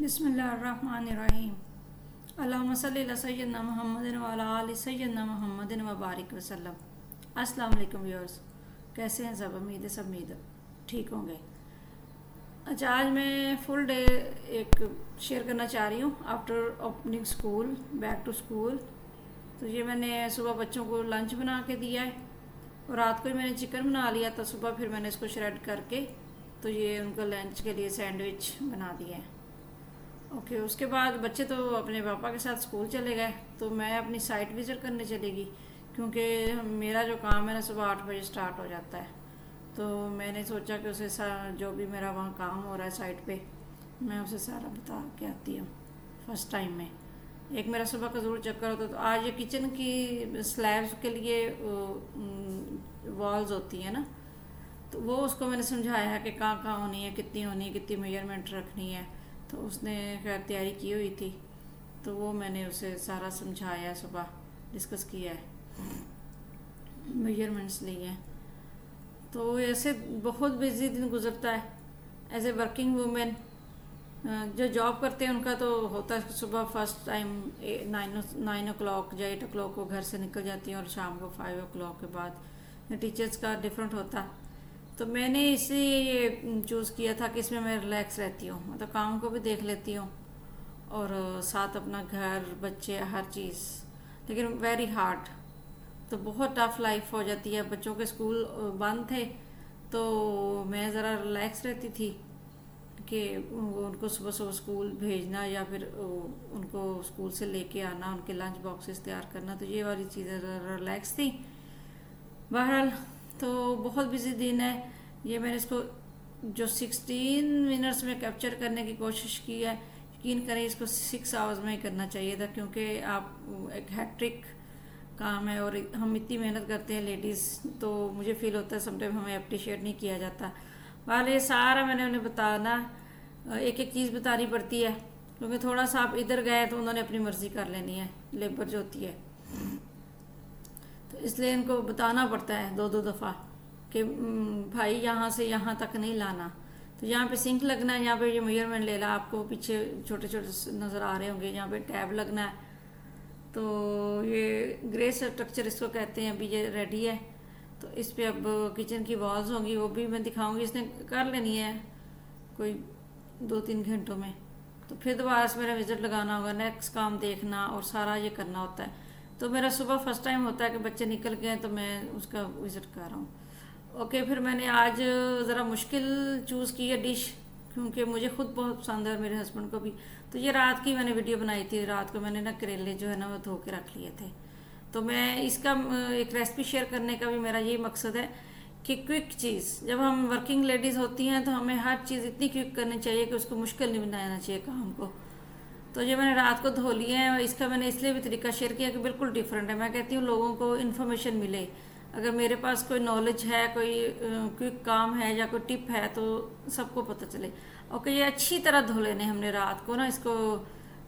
बिस्मिल्लाहिर्रहमानिर्रहीम। अल्लाहुम्मा सल्ली अला सय्यिदना मुहम्मदिन व अला आलि सय्यिदना मुहम्मदिन व बारिक वसल्लम। अस्सलाम वालेकुम व्यूअर्स, कैसे हैं सब? उम्मीद ठीक होंगे। अच्छा, आज मैं फुल डे एक शेयर करना चाह रही हूँ after opening school, back to school. तो ये मैंने सुबह बच्चों को लंच बना के दिया है और रात को ही मैंने चिकन बना लिया, तो सुबह फिर मैंने इसको श्रेड करके तो ये उनको लंच के लिए सैंडविच बना दिए हैं। ओके, उसके बाद बच्चे तो अपने पापा के साथ स्कूल चले गए, तो मैं अपनी साइट विज़िट करने चलेगी, क्योंकि मेरा जो काम है ना सुबह 8 बजे स्टार्ट हो जाता है। तो मैंने सोचा कि उसे जो भी मेरा वहाँ काम हो रहा है साइट पे, मैं उसे सारा बता के आती हूँ फर्स्ट टाइम में। एक मेरा सुबह का ज़रूर चक्कर होता है। तो आज ये किचन की स्लैब्स के लिए वॉल्स होती हैं ना, तो वो उसको मैंने समझाया है कि कहाँ कहाँ होनी है, कितनी मेजरमेंट रखनी है। तो उसने खैर तैयारी की हुई थी, तो वो मैंने उसे सारा समझाया, सुबह डिस्कस किया है, मेजरमेंट्स लिए हैं। तो ऐसे बहुत बिजी दिन गुजरता है एज ए वर्किंग वूमेन। जो जॉब करते हैं उनका तो होता है सुबह फर्स्ट टाइम 9 o'clock या 8 o'clock को घर से निकल जाती हैं और शाम को 5 o'clock के बाद। टीचर्स का डिफरेंट होता। तो मैंने इसलिए ये चूज़ किया था कि इसमें मैं रिलैक्स रहती हूँ, मतलब काम को भी देख लेती हूँ और साथ अपना घर, बच्चे, हर चीज़। लेकिन वेरी हार्ड, तो बहुत टफ लाइफ हो जाती है। बच्चों के स्कूल बंद थे तो मैं ज़रा रिलैक्स रहती थी कि उनको सुबह सुबह स्कूल भेजना या फिर उनको स्कूल से लेके आना, उनके लंच बॉक्सेस तैयार करना, तो ये वाली चीज़ें रिलैक्स थी। बहरहाल तो बहुत बिजी दिन है ये। मैंने इसको जो 16 मिनट्स में कैप्चर करने की कोशिश की है, यकीन करें इसको 6 आवर्स में ही करना चाहिए था, क्योंकि आप एक हैट्रिक काम है और हम इतनी मेहनत करते हैं लेडीज़, तो मुझे फील होता है समटाइम हमें अप्रिशिएट नहीं किया जाता। वाले ये सारा मैंने उन्हें बताना, एक एक चीज़ बतानी पड़ती है, क्योंकि थोड़ा सा आप इधर गए तो उन्होंने अपनी मर्ज़ी कर लेनी है, लेबर जो होती है। तो इसलिए इनको बताना पड़ता है दो दो दफ़ा कि भाई यहाँ से यहाँ तक नहीं लाना। तो यहाँ पे सिंक लगना है, यहाँ पे ये मेजरमेंट ले ला। आपको पीछे छोटे छोटे नज़र आ रहे होंगे, यहाँ पे टैब लगना है। तो ये ग्रे स्ट्रक्चर इसको कहते हैं। अभी ये रेडी है, तो इस पे अब किचन की वॉल्स होंगी, वो भी मैं दिखाऊंगी। इसने कर लेनी है कोई 2-3 घंटों में। तो फिर दोबारा से मेरा विज़िट लगाना होगा, नेक्स्ट काम देखना और सारा ये करना होता है। तो मेरा सुबह फर्स्ट टाइम होता है कि बच्चे निकल गए तो मैं उसका विज़िट कर रहा हूँ। ओके, फिर मैंने आज ज़रा मुश्किल चूज़ की है डिश, क्योंकि मुझे खुद बहुत पसंद है और मेरे हस्बैंड को भी। तो ये रात की मैंने वीडियो बनाई थी। रात को मैंने ना करेले जो है ना वो धो के रख लिए थे। तो मैं इसका एक रेसिपी शेयर करने का भी मेरा यही मकसद है कि क्विक चीज़, जब हम वर्किंग लेडीज़ होती हैं तो हमें हर चीज़ इतनी क्विक करनी चाहिए कि उसको मुश्किल नहीं बनाना चाहिए काम को। तो ये मैंने रात को धो लिए हैं। इसका मैंने इसलिए भी तरीका शेयर किया कि बिल्कुल डिफरेंट है। मैं कहती हूँ लोगों को इन्फॉर्मेशन मिले। अगर मेरे पास कोई नॉलेज है, कोई क्विक काम है या कोई टिप है, तो सबको पता चले। ओके, ये अच्छी तरह धो लेने हमने रात को ना इसको।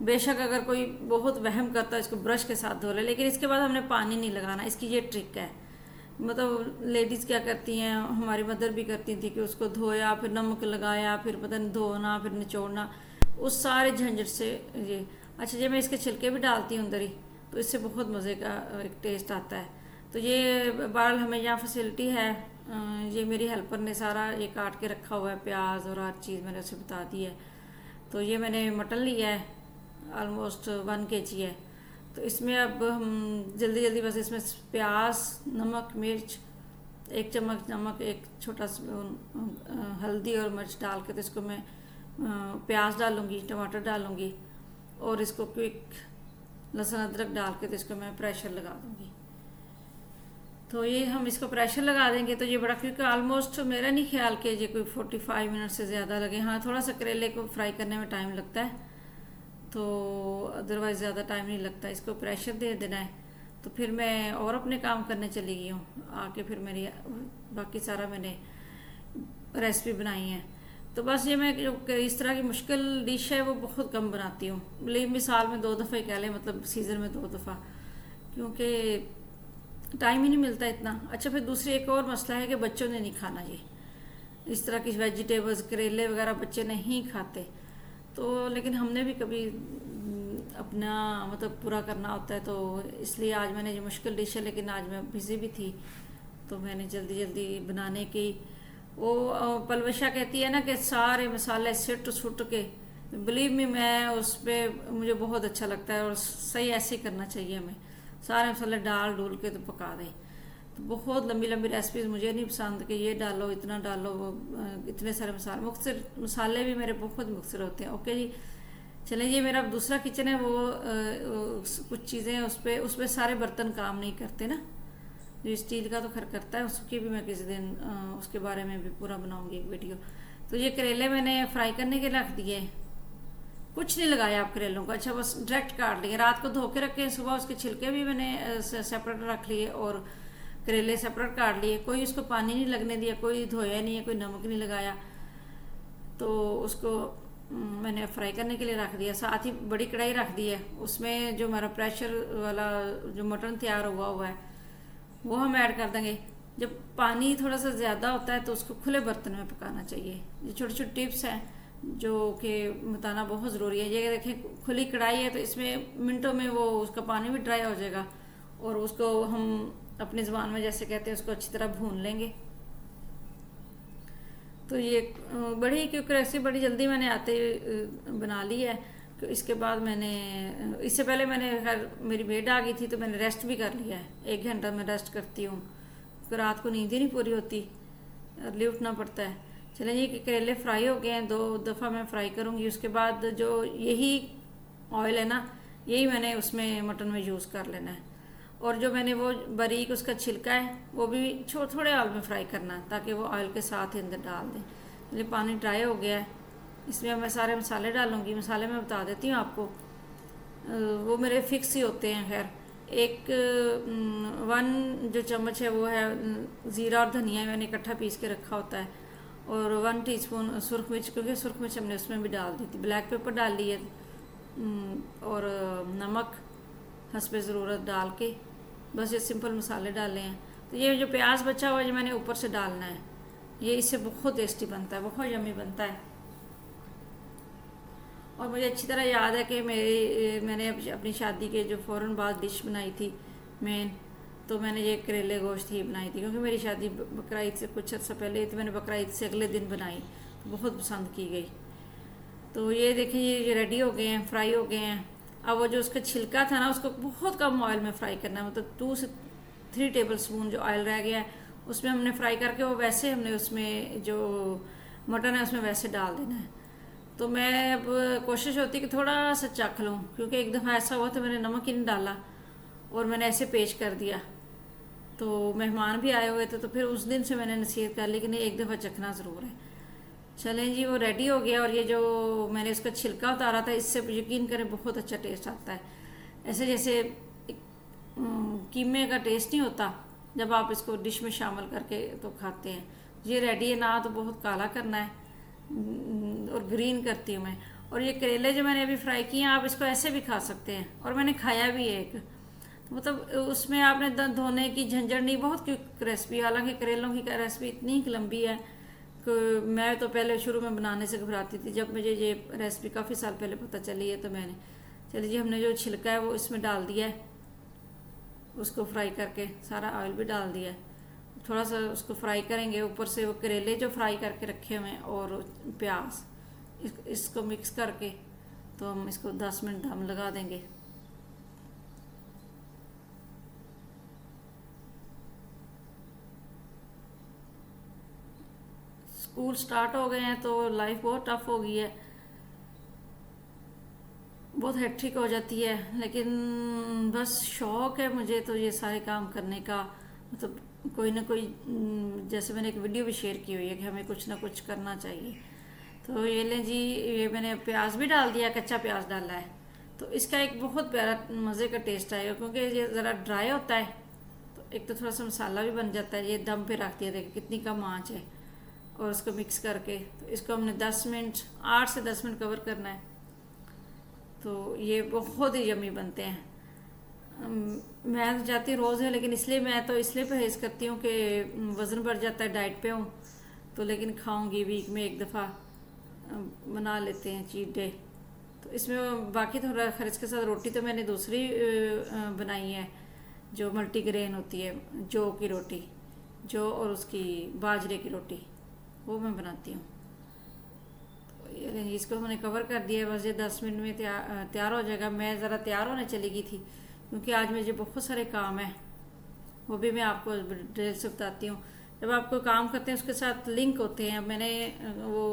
बेशक अगर कोई बहुत वहम करता है इसको ब्रश के साथ धो ले, लेकिन इसके बाद हमने पानी नहीं लगाना। इसकी ये ट्रिक है। मतलब लेडीज़ क्या करती हैं, हमारी मदर भी करती थी कि उसको धोया, फिर नमक लगाया, फिर पता नहीं धोना, फिर निचोड़ना, उस सारे झंझट से ये। अच्छा, ये मैं इसके छिलके भी डालती हूँ अंदर ही, तो इससे बहुत मज़े का एक टेस्ट आता है। तो ये बहरहाल हमें यहाँ फैसिलिटी है। ये मेरी हेल्पर ने सारा ये काट के रखा हुआ है, प्याज और हर चीज़ मैंने उसे बता दी है। तो ये मैंने मटन लिया है, ऑलमोस्ट 1 kg है। तो इसमें अब हम जल्दी जल्दी बस इसमें प्याज, नमक, मिर्च, 1 चम्मच नमक, 1 छोटा स्पून हल्दी और मिर्च डाल के, तो इसको मैं प्याज डालूँगी, टमाटर डालूँगी और इसको क्विक लहसुन अदरक डाल के, तो इसको मैं प्रेशर लगा दूँगी। तो ये हम इसको प्रेशर लगा देंगे तो ये बड़ा क्विक, ऑलमोस्ट मेरा नहीं ख्याल कि ये कोई 45 मिनट से ज़्यादा लगे। हाँ, थोड़ा सा करेले को फ्राई करने में टाइम लगता है, तो अदरवाइज़ ज़्यादा टाइम नहीं लगता। इसको प्रेशर दे देना है। तो फिर मैं और अपने काम करने चली गई हूँ। आके फिर मेरी बाकी सारा मैंने रेसिपी बनाई है। तो बस ये मैं जो इस तरह की मुश्किल डिश है वो बहुत कम बनाती हूँ। मिसाल में 2 दफ़ा ही कह लें, मतलब सीज़न में 2 दफ़ा, क्योंकि टाइम ही नहीं मिलता इतना। अच्छा, फिर दूसरी एक और मसला है कि बच्चों ने नहीं खाना ये इस तरह की वेजिटेबल्स, करेले वगैरह बच्चे नहीं खाते। तो लेकिन हमने भी कभी अपना मतलब पूरा करना होता है, तो इसलिए आज मैंने जो मुश्किल डिश है, लेकिन आज मैं बिज़ी भी थी तो मैंने जल्दी जल्दी बनाने की। वो पलवशा कहती है ना कि सारे मसाले सिट सुट के, बिलीव मी मैं उस पर मुझे बहुत अच्छा लगता है, और सही ऐसे ही करना चाहिए हमें, सारे मसाले डाल डूल के तो पका दें। तो बहुत लंबी लंबी रेसिपीज़ मुझे नहीं पसंद कि ये डालो इतना डालो, वो इतने सारे मसाले, मुख्तसर मसाले भी मेरे बहुत मुख्तसर होते हैं। ओके जी, चलें, ये मेरा दूसरा किचन है, वो कुछ चीज़ें उस पर सारे बर्तन काम नहीं करते ना, जो स्टील का तो खैर करता है, उसकी भी मैं किसी दिन उसके बारे में भी पूरा बनाऊंगी एक वीडियो। तो ये करेले मैंने फ्राई करने के रख दिए, कुछ नहीं लगाया आप करेलों को, अच्छा बस डायरेक्ट काट लिए, रात को धो के रखे, सुबह उसके छिलके भी मैंने सेपरेट रख लिए और करेले सेपरेट काट लिए, कोई उसको पानी नहीं लगने दिया, कोई धोया नहीं है, कोई नमक नहीं लगाया। तो उसको मैंने फ्राई करने के लिए रख दिया। साथ ही बड़ी कढ़ाई रख दी है, उसमें जो हमारा प्रेशर वाला जो मटन तैयार हुआ हुआ है वो हम ऐड कर देंगे। जब पानी थोड़ा सा ज़्यादा होता है तो उसको खुले बर्तन में पकाना चाहिए। ये छोटी छोटी टिप्स हैं जो कि बताना बहुत ज़रूरी है। ये देखें, खुली कढ़ाई है तो इसमें मिनटों में वो उसका पानी भी ड्राई हो जाएगा, और उसको हम अपनी ज़ुबान में जैसे कहते हैं उसको अच्छी तरह भून लेंगे। तो ये बड़ी, क्योंकि रेसिपी बड़ी जल्दी मैंने आते बना ली है। तो इसके बाद मैंने, इससे पहले मैंने खैर मेरी मेड आ गई थी तो मैंने रेस्ट भी कर लिया है, 1 घंटा मैं रेस्ट करती हूँ, क्योंकि रात को नींद ही नहीं पूरी होती, अर्ली उठना पड़ता है। चलें, ये करेले फ्राई हो गए हैं, 2 दफ़ा मैं फ्राई करूँगी। उसके बाद जो यही ऑयल है ना, यही मैंने उसमें मटन में यूज़ कर लेना है। और जो मैंने वो बारीक उसका छिलका है वो भी थोड़े ऑयल में फ्राई करना है, ताकि वो ऑयल के साथ ही अंदर डाल दें। चलिए, पानी ड्राई हो गया है, इसमें मैं सारे मसाले डालूँगी। मसाले मैं बता देती हूँ आपको, वो मेरे फिक्स ही होते हैं। खैर, 1 जो चम्मच है वो है ज़ीरा और धनिया मैंने इकट्ठा पीस के रखा होता है, और 1 टीस्पून सुरख मिर्च, क्योंकि सुरख मिर्च हमने उसमें भी डाल दी थी। ब्लैक पेपर डाल लिए, और नमक हस्बे ज़रूरत डाल के बस ये सिंपल मसाले डाले हैं। तो ये जो प्याज बचा हुआ है मैंने ऊपर से डालना है, ये इससे बहुत टेस्टी बनता है, बहुत यम्मी बनता है। और मुझे अच्छी तरह याद है कि मैंने अपनी शादी के जो फ़ौरन बाद डिश बनाई थी मेन, तो मैंने ये करेले गोश्त ही बनाई थी, क्योंकि मेरी शादी बकरा ईद से कुछ अर्सा पहले थी, मैंने बकरा ईद से अगले दिन बनाई तो बहुत पसंद की गई। तो ये देखें, ये रेडी हो गए हैं, फ्राई हो गए हैं। अब वो जो उसका छिलका था ना, उसको बहुत कम ऑयल में फ्राई करना है, मतलब 2 से 3 टेबल स्पून जो ऑयल रह गया है उसमें हमने फ्राई करके वो वैसे हमने उसमें जो मटन है उसमें वैसे डाल देना है। तो मैं अब कोशिश होती है कि थोड़ा सा चख लूँ, क्योंकि एक दफ़ा ऐसा हुआ तो मैंने नमक ही नहीं डाला और मैंने ऐसे पेश कर दिया, तो मेहमान भी आए हुए थे, तो फिर उस दिन से मैंने नसीहत कर ली कि नहीं, एक दफ़ा चखना ज़रूर है। चलें जी, वो रेडी हो गया। और ये जो मैंने उसका छिलका उतारा था, इससे यकीन करें बहुत अच्छा टेस्ट आता है, ऐसे जैसे कीमे का टेस्ट नहीं होता जब आप इसको डिश में शामिल करके तो खाते हैं। ये रेडी है ना, तो बहुत काला करना है और ग्रीन करती हूँ मैं। और ये करेले जो मैंने अभी फ्राई किए हैं, आप इसको ऐसे भी खा सकते हैं, और मैंने खाया भी है एक, तो मतलब उसमें आपने धोने की झंझट नहीं, बहुत क्विक रेसिपी। हालांकि करेलों की रेसिपी इतनी लंबी है, मैं तो पहले शुरू में बनाने से घबराती थी, जब मुझे ये रेसिपी काफ़ी साल पहले पता चली है तो मैंने, चलिए जी, हमने जो छिलका है वो इसमें डाल दिया है, उसको फ्राई करके सारा ऑयल भी डाल दिया है। थोड़ा सा उसको फ्राई करेंगे, ऊपर से वो करेले जो फ्राई करके रखे हुए हैं और प्याज, इसको मिक्स करके तो हम इसको 10 मिनट दम लगा देंगे। स्कूल स्टार्ट हो गए हैं तो लाइफ बहुत टफ हो गई है, बहुत हेक्टिक हो जाती है, लेकिन बस शौक़ है मुझे तो ये सारे काम करने का। मतलब कोई ना कोई, जैसे मैंने एक वीडियो भी शेयर की हुई है कि हमें कुछ ना कुछ करना चाहिए। तो ये लें जी, ये मैंने प्याज भी डाल दिया, कच्चा प्याज डाला है, तो इसका एक बहुत प्यारा मज़े का टेस्ट आएगा, क्योंकि ये ज़रा ड्राई होता है तो एक तो थोड़ा सा मसाला भी बन जाता है। ये दम पे रख दिया, देखिए कितनी कम आँच है, और उसको मिक्स करके तो इसको हमने 10 मिनट, 8 से 10 मिनट कवर करना है। तो ये बहुत ही यम्मी बनते हैं। मैं तो जाती रोज़ है, लेकिन इसलिए परहेज़ करती हूँ कि वज़न बढ़ जाता है, डाइट पे हूँ तो, लेकिन खाऊंगी वीक में 1 दफ़ा। बना लेते हैं चीट डे। तो इसमें बाकी थोड़ा खर्च के साथ रोटी तो मैंने दूसरी बनाई है, जो मल्टीग्रेन होती है, जौ की रोटी, जौ और उसकी बाजरे की रोटी, वो मैं बनाती हूँ। तो ये इसको मैंने कवर कर दिया है, बस ये 10 मिनट में तैयार हो जाएगा। मैं ज़रा तैयार होने चली गई थी क्योंकि आज मुझे बहुत सारे काम हैं, वो भी मैं आपको डिटेल से बताती हूँ। जब आप कोई काम करते हैं उसके साथ लिंक होते हैं। मैंने वो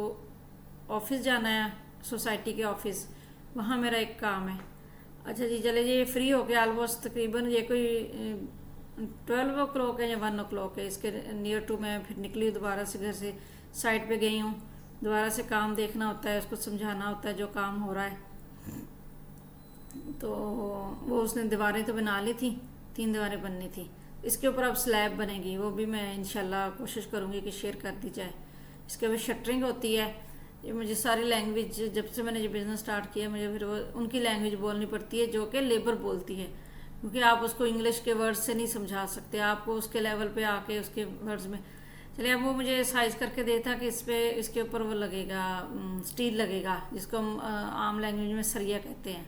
ऑफिस जाना है, सोसाइटी के ऑफिस, वहाँ मेरा एक काम है। अच्छा जी, चले जी, फ्री हो गया ऑलमोस्ट, तकरीबन ये कोई 12 o'clock है या 1 o'clock है, इसके नियर टू मैं फिर निकली दोबारा से, घर से साइट पे गई हूँ। दोबारा से काम देखना होता है, उसको समझाना होता है जो काम हो रहा है। तो वो उसने दीवारें तो बना ली थी, 3 दीवारें बननी थी। इसके ऊपर अब स्लैब बनेगी, वो भी मैं इंशाल्लाह कोशिश करूँगी कि शेयर कर दी जाए। इसके बाद शटरिंग होती है। ये मुझे सारी लैंग्वेज, जब से मैंने ये बिज़नेस स्टार्ट किया, मुझे फिर वो उनकी लैंग्वेज बोलनी पड़ती है जो कि लेबर बोलती है, क्योंकि आप उसको इंग्लिश के वर्ड्स से नहीं समझा सकते, आपको उसके लेवल पे आके उसके वर्ड्स में। चलिए, अब वो मुझे साइज करके देता कि इस पे इसके ऊपर वो लगेगा, स्टील लगेगा, जिसको हम आम लैंग्वेज में सरिया कहते हैं।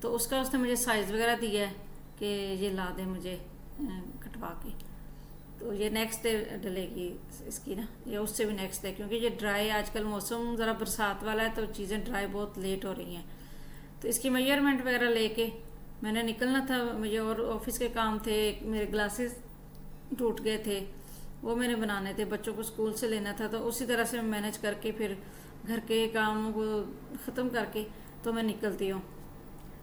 तो उसका उसने मुझे साइज़ वगैरह दिया है कि ये ला दे मुझे कटवा के। तो ये नेक्स्ट डे डलेगी इसकी ना, ये उससे भी नेक्स्ट डे, क्योंकि ये ड्राई, आजकल मौसम ज़रा बरसात वाला है तो चीज़ें ड्राई बहुत लेट हो रही हैं। तो इसकी मेजरमेंट वगैरह लेके मैंने निकलना था, मुझे और ऑफिस के काम थे। मेरे ग्लासेस टूट गए थे, वो मैंने बनाने थे, बच्चों को स्कूल से लेना था। तो उसी तरह से मैनेज करके फिर घर के कामों को ख़त्म करके तो मैं निकलती हूँ।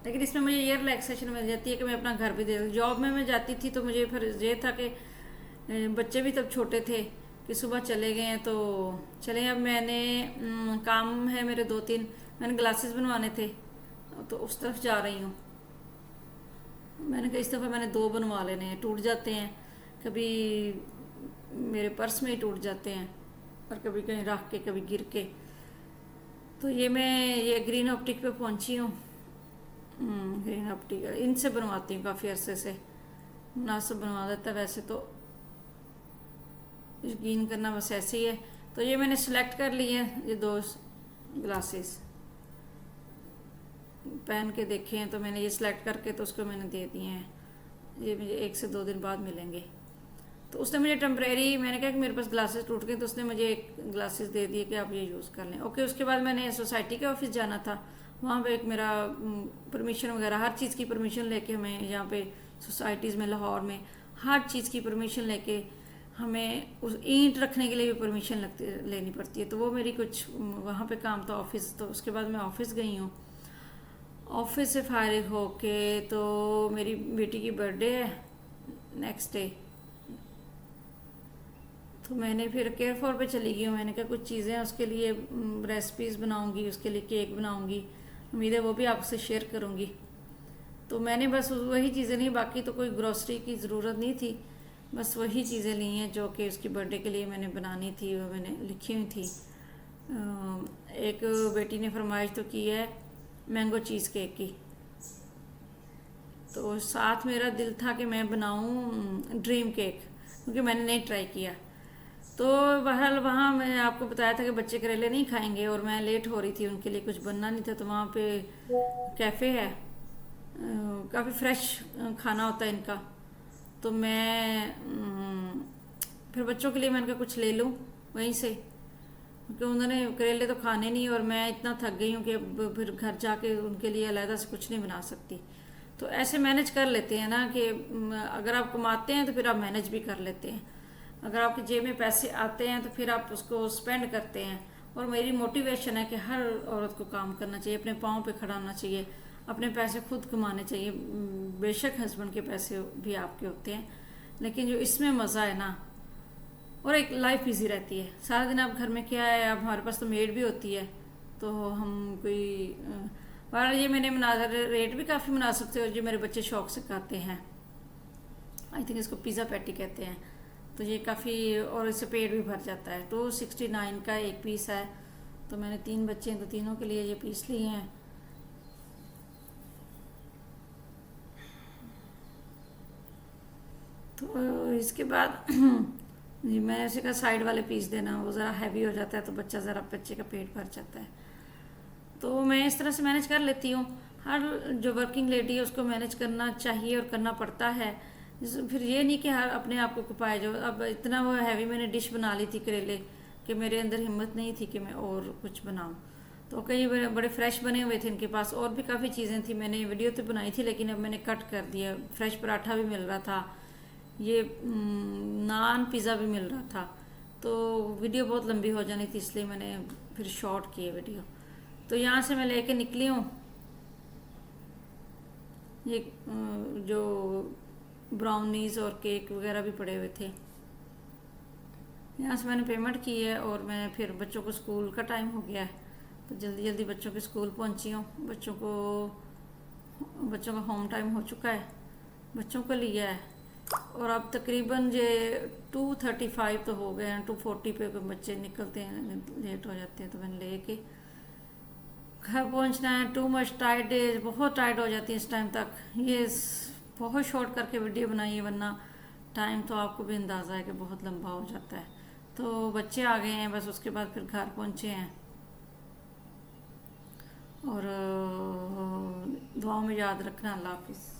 लेकिन इसमें मुझे ये रिलैक्सेशन मिल जाती है कि मैं अपना घर भी दे, जॉब में मैं जाती थी तो मुझे फिर ये था कि बच्चे भी तब छोटे थे कि सुबह चले गए हैं तो चले। अब मैंने काम है मेरे 2-3, मैंने ग्लासेस बनवाने थे तो उस तरफ जा रही हूँ। मैंने कहा इस दफ़ा मैंने 2 बनवा लेने हैं, टूट जाते हैं, कभी मेरे पर्स में ही टूट जाते हैं और कभी कहीं रख के, कभी गिर के। तो ये ग्रीन ऑप्टिक पे पहुंची हूँ। ग्रीन ऑप्टिक इनसे बनवाती हूँ, काफ़ी अरसे से मुनासिब बनवा देता है। वैसे तो यकीन करना बस ऐसे ही है। तो ये मैंने सेलेक्ट कर लिए हैं, ये 2 ग्लासेस पहन के देखे हैं, तो मैंने ये सिलेक्ट करके तो उसको मैंने दे दिए हैं। ये मुझे 1 से 2 दिन बाद मिलेंगे। तो उसने मुझे टेम्परेरी, मैंने कहा कि मेरे पास ग्लासेस टूट गए, तो उसने मुझे एक ग्लासेस दे दिए कि आप ये यूज़ कर लें। ओके, उसके बाद मैंने सोसाइटी के ऑफिस जाना था, वहाँ पे एक मेरा परमिशन वगैरह हर चीज़ की परमिशन लेके हमें, यहाँ पे सोसाइटीज़ में लाहौर में हर चीज़ की परमिशन लेके हमें उस ईंट रखने के लिए भी परमिशन लेनी पड़ती है। तो वो मेरी कुछ वहाँ पे काम था ऑफिस। तो उसके बाद मैं ऑफिस गई हूँ। ऑफिस से फारिग होके तो मेरी बेटी की बर्थडे है नेक्स्ट डे, तो मैंने फिर केयर फॉर पे चली गई हूँ। मैंने कहा कुछ चीज़ें उसके लिए रेसिपीज़ बनाऊंगी, उसके लिए केक बनाऊंगी, उम्मीद है वो भी आपसे शेयर करूँगी। तो मैंने बस वही चीज़ें ली, बाकी तो कोई ग्रॉसरी की ज़रूरत नहीं थी, बस वही चीज़ें ली हैं जो कि उसकी बर्थडे के लिए मैंने बनानी थी, वो मैंने लिखी हुई थी। एक बेटी ने फरमाइश तो की है मैंगो चीज़ केक की, तो साथ मेरा दिल था कि मैं बनाऊं ड्रीम केक, क्योंकि मैंने नहीं ट्राई किया। तो बहरहाल वहाँ मैंने आपको बताया था कि बच्चे करेले नहीं खाएंगे और मैं लेट हो रही थी, उनके लिए कुछ बनना नहीं था। तो वहाँ पे कैफ़े है, काफ़ी फ्रेश खाना होता है इनका। तो मैं फिर बच्चों के लिए मैंने कहा कुछ ले लूँ वहीं से, क्योंकि उन्होंने करेले तो खाने नहीं और मैं इतना थक गई हूँ कि अब फिर घर जाके उनके लिए अलहदा से कुछ नहीं बना सकती। तो ऐसे मैनेज कर लेते हैं ना कि अगर आप कमाते हैं तो फिर आप मैनेज भी कर लेते हैं, अगर आपकी जेब में पैसे आते हैं तो फिर आप उसको स्पेंड करते हैं। और मेरी मोटिवेशन है कि हर औरत को काम करना चाहिए, अपने पाँव पे खड़ा होना चाहिए, अपने पैसे खुद कमाने चाहिए। बेशक हस्बैंड के पैसे भी आपके होते हैं, लेकिन जो इसमें मज़ा है ना, और एक लाइफ इजी रहती है। सारा दिन आप घर में क्या है, अब हमारे पास तो मेड भी होती है, तो हम कोई और ये मैंने रेट भी काफ़ी मुनासिब थे, और जो मेरे बच्चे शौक से खाते हैं, आई थिंक इसको पिज़्ज़ा पैटी कहते हैं। तो ये काफ़ी, और इससे पेट भी भर जाता है। 269 का एक पीस है। तो मैंने 3 बच्चे हैं तो तीनों के लिए ये पीस लिए हैं। तो इसके बाद जी, मैंने उसी का साइड वाले पीस देना, वो ज़रा हैवी हो जाता है तो बच्चे का पेट भर जाता है। तो मैं इस तरह से मैनेज कर लेती हूँ। हर जो वर्किंग लेडी है उसको मैनेज करना चाहिए और करना पड़ता है। फिर ये नहीं कि हर अपने आप को खपाए जो, अब इतना वो हैवी मैंने डिश बना ली थी करेले कि मेरे अंदर हिम्मत नहीं थी कि मैं और कुछ बनाऊँ। तो कई बड़े बड़े फ्रेश बने हुए थे इनके पास, और भी काफ़ी चीज़ें थी, मैंने वीडियो तो बनाई थी लेकिन अब मैंने कट कर दिया। फ्रेश पराठा भी मिल रहा था, ये नान पिज़्ज़ा भी मिल रहा था। तो वीडियो बहुत लंबी हो जानी थी इसलिए मैंने फिर शॉर्ट किए वीडियो। तो यहाँ से मैं लेके निकली हूँ ये जो ब्राउनीज और केक वगैरह भी पड़े हुए थे। यहाँ से मैंने पेमेंट की है और मैं फिर बच्चों को स्कूल का टाइम हो गया है तो जल्दी जल्दी बच्चों के स्कूल पहुँची हूँ। बच्चों का होम टाइम हो चुका है, बच्चों को लिया है। और अब तकरीबन ये 2:35 तो हो गए हैं, 2:40 पे बच्चे निकलते हैं, लेट हो जाते हैं तो मैंने लेके घर पहुंचना है। टू मच टाइट है, बहुत टाइट हो जाती है इस टाइम तक। बहुत शॉर्ट करके वीडियो बनाई है, वरना टाइम तो आपको भी अंदाज़ा है कि बहुत लंबा हो जाता है। तो बच्चे आ गए हैं बस, उसके बाद फिर घर पहुंचे हैं। और दुआओं में याद रखना। अल्लाह हाफिज़।